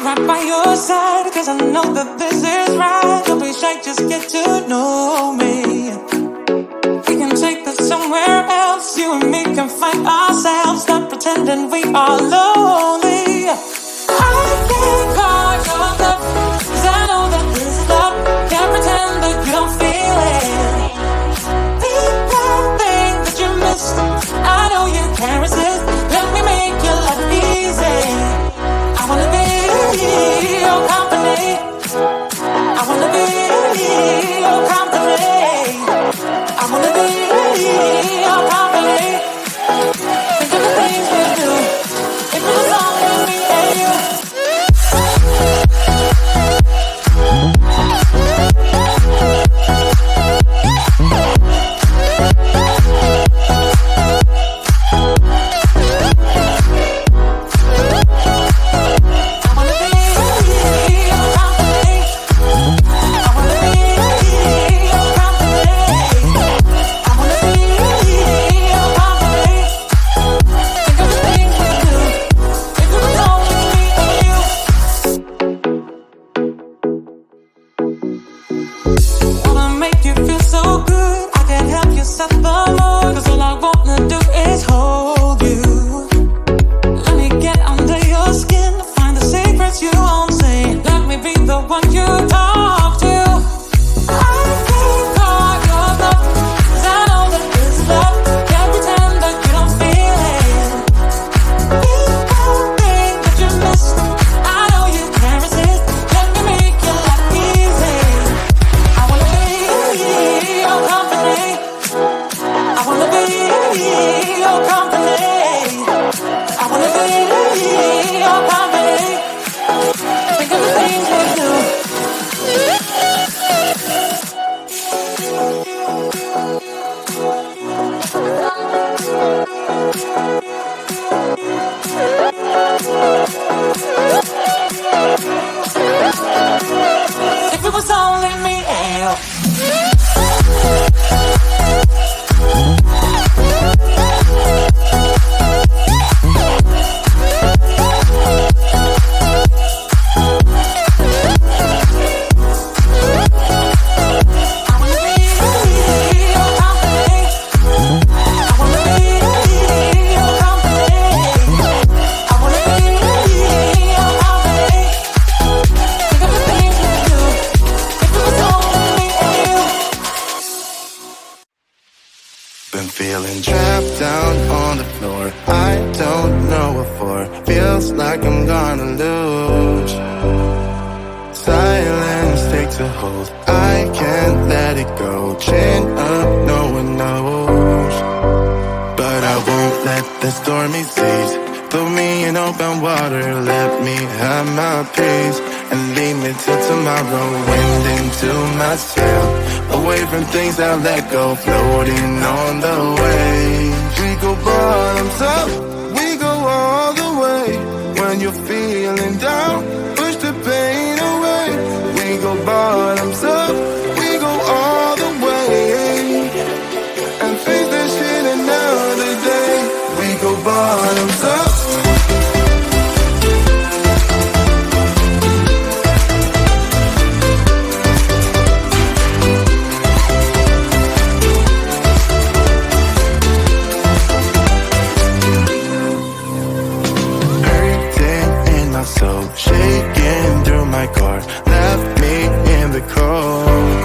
right by your side, cause I know that this is right. Don't be shy, just get to know me. We can take this somewhere else. You and me can find ourselves. Stop pretending we are lonely. I can't call your love, cause I know that this is love. Can't pretend that you don't feel it. People think that you missed. I know you can't resist. Let me make your life easy. I wanna be your company. I wanna be your company. I wanna be your company. Think of the things we do. If it was only me and you. If it was only me and you. Feeling trapped down on the floor. I don't know what for. Feels like I'm gonna lose. Silence takes a hold. I can't let it go. Chin up, no one knows. But I won't let the stormy seas throw me in open water. Let me have my peace and leave me till tomorrow. Wind into my sail, away from things I let go, floating on the waves. We go bottoms up, we go all the way. When you're feeling down, push the pain away. We go bottoms up, we go all the way. And face that shit another day. We go bottoms up. So shaking through my car, left me in the cold.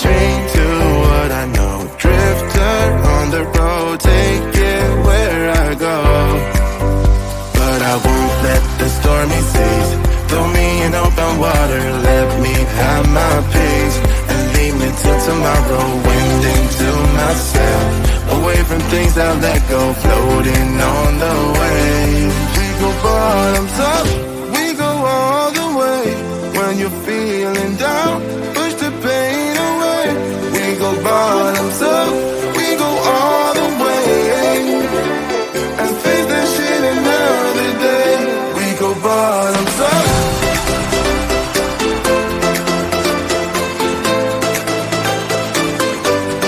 Chained to what I know, drifter on the road, take it where I go. But I won't let the stormy seas throw me in open water. Let me have my peace and leave me till tomorrow. Wind into my sail, away from things I let go, floating on the waves. We go bottoms up, we go all the way. When you're feeling down, push the pain away. We go bottoms up, we go all the way. And face that shit another day. We go bottoms up.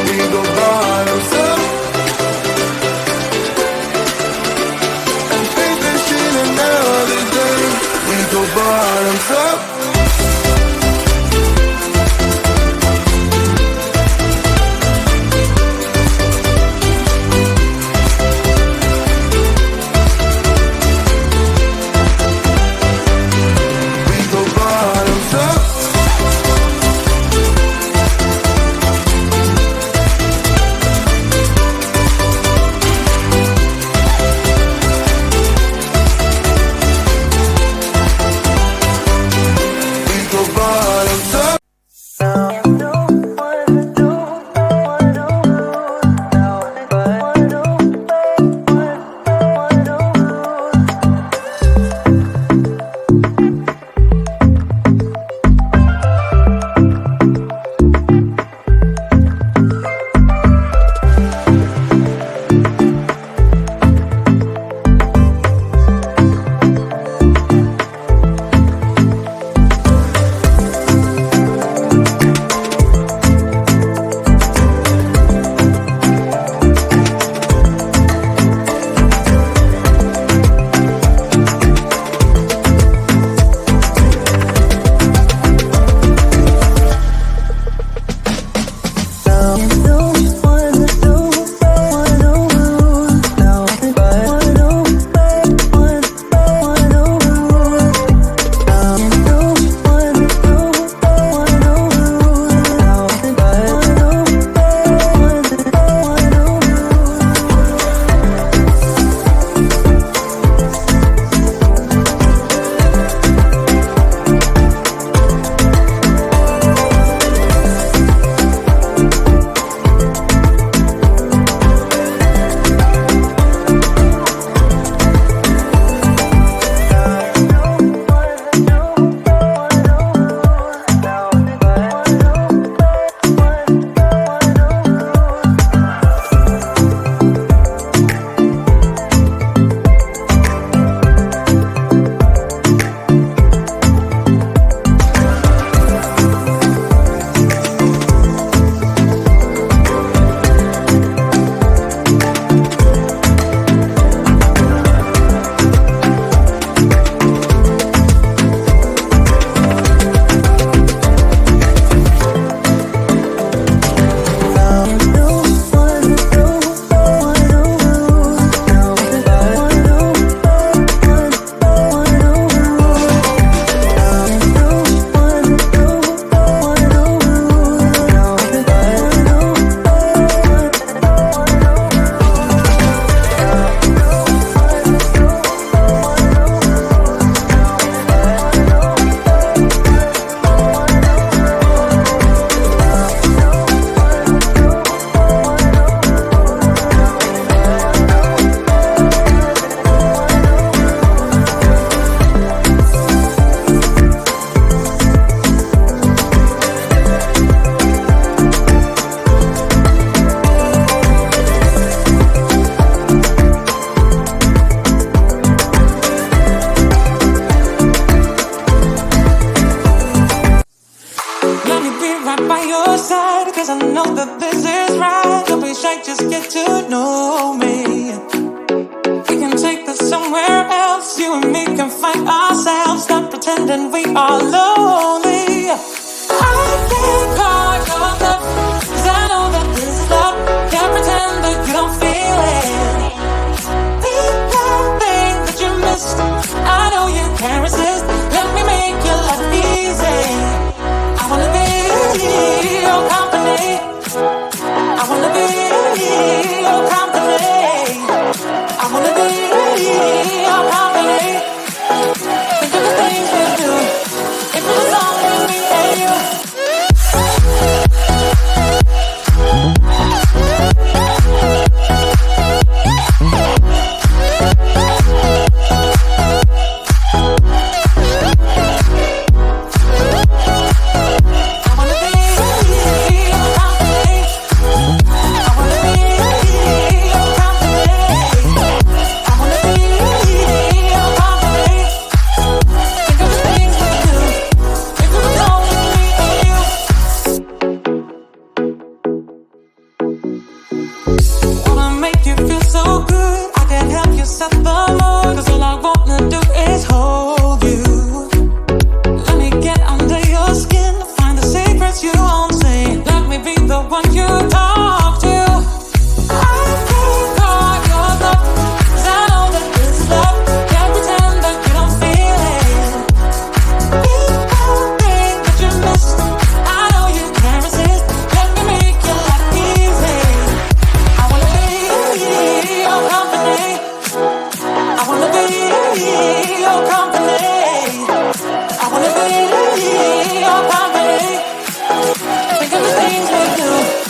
We go bottoms up. And face that shit another day. know that this is right. Don't be shy, just get to know me. We can take this somewhere else. You and me can find ourselves. Stop pretending we are lonely. I can't call your bluff, 'cause I know that this is love. Can't pretend that you don't feel it. People think that you missed. I know you can't resist. Let me make your life easy. I wanna be your company. I wanna be your company. I wanna be your company. Think of the things we do. If it was only me and you. Think of the things we do.